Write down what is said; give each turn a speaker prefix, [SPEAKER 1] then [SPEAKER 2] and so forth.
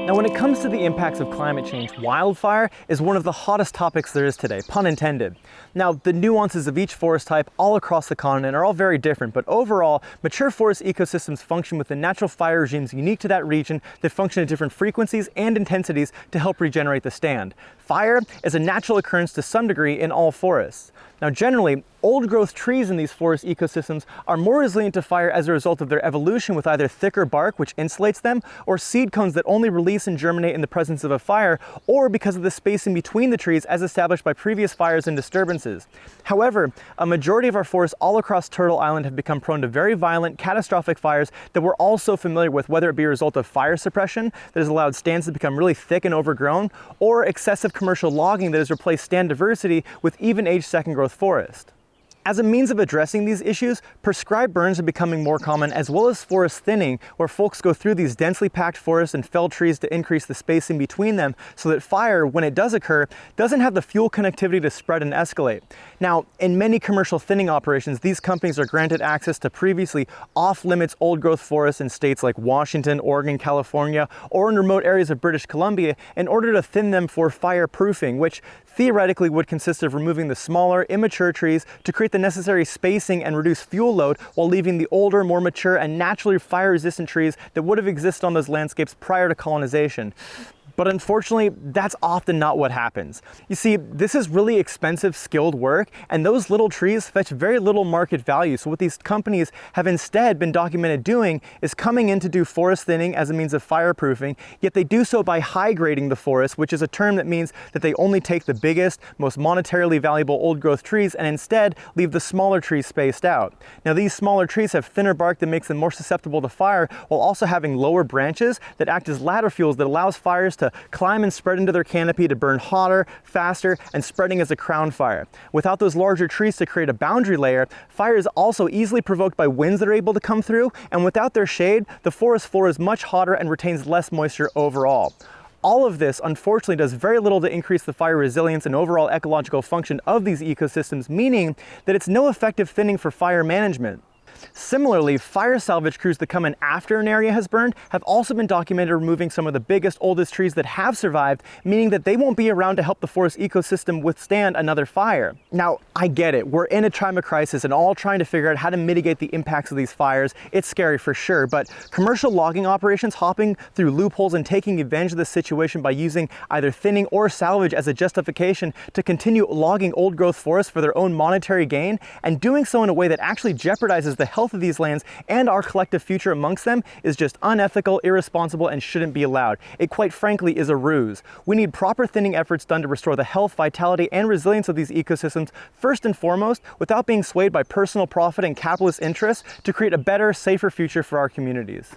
[SPEAKER 1] Now, when it comes to the impacts of climate change, wildfire is one of the hottest topics there is today, pun intended. Now, the nuances of each forest type all across the continent are all very different, but overall, mature forest ecosystems function within natural fire regimes unique to that region that function at different frequencies and intensities to help regenerate the stand. Fire is a natural occurrence to some degree in all forests. Now, generally, old-growth trees in these forest ecosystems are more resilient to fire as a result of their evolution with either thicker bark, which insulates them, or seed cones that only release and germinate in the presence of a fire, or because of the spacing between the trees as established by previous fires and disturbances. However, a majority of our forests all across Turtle Island have become prone to very violent, catastrophic fires that we're all so familiar with, whether it be a result of fire suppression that has allowed stands to become really thick and overgrown, or excessive commercial logging that has replaced stand diversity with even-aged second-growth forest. As a means of addressing these issues, prescribed burns are becoming more common, as well as forest thinning, where folks go through these densely packed forests and fell trees to increase the spacing between them so that fire, when it does occur, doesn't have the fuel connectivity to spread and escalate. Now, in many commercial thinning operations, these companies are granted access to previously off-limits old-growth forests in states like Washington, Oregon, California, or in remote areas of British Columbia in order to thin them for fireproofing, which theoretically would consist of removing the smaller, immature trees to create the necessary spacing and reduce fuel load while leaving the older, more mature, and naturally fire-resistant trees that would have existed on those landscapes prior to colonization. But unfortunately, that's often not what happens. You see, this is really expensive, skilled work, and those little trees fetch very little market value. So what these companies have instead been documented doing is coming in to do forest thinning as a means of fireproofing, yet they do so by high grading the forest, which is a term that means that they only take the biggest, most monetarily valuable old growth trees and instead leave the smaller trees spaced out. Now, these smaller trees have thinner bark that makes them more susceptible to fire, while also having lower branches that act as ladder fuels that allows fires to climb and spread into their canopy to burn hotter, faster, and spreading as a crown fire. Without those larger trees to create a boundary layer, fire is also easily provoked by winds that are able to come through, and without their shade, the forest floor is much hotter and retains less moisture overall. All of this, unfortunately, does very little to increase the fire resilience and overall ecological function of these ecosystems, meaning that it's no effective thinning for fire management. Similarly, fire salvage crews that come in after an area has burned have also been documented removing some of the biggest, oldest trees that have survived, meaning that they won't be around to help the forest ecosystem withstand another fire. Now, I get it. We're in a time of crisis and all trying to figure out how to mitigate the impacts of these fires. It's scary for sure, but commercial logging operations hopping through loopholes and taking advantage of the situation by using either thinning or salvage as a justification to continue logging old growth forests for their own monetary gain, and doing so in a way that actually jeopardizes the health of these lands and our collective future amongst them is just unethical, irresponsible, and shouldn't be allowed. It quite frankly is a ruse. We need proper thinning efforts done to restore the health, vitality, and resilience of these ecosystems first and foremost, without being swayed by personal profit and capitalist interests to create a better, safer future for our communities.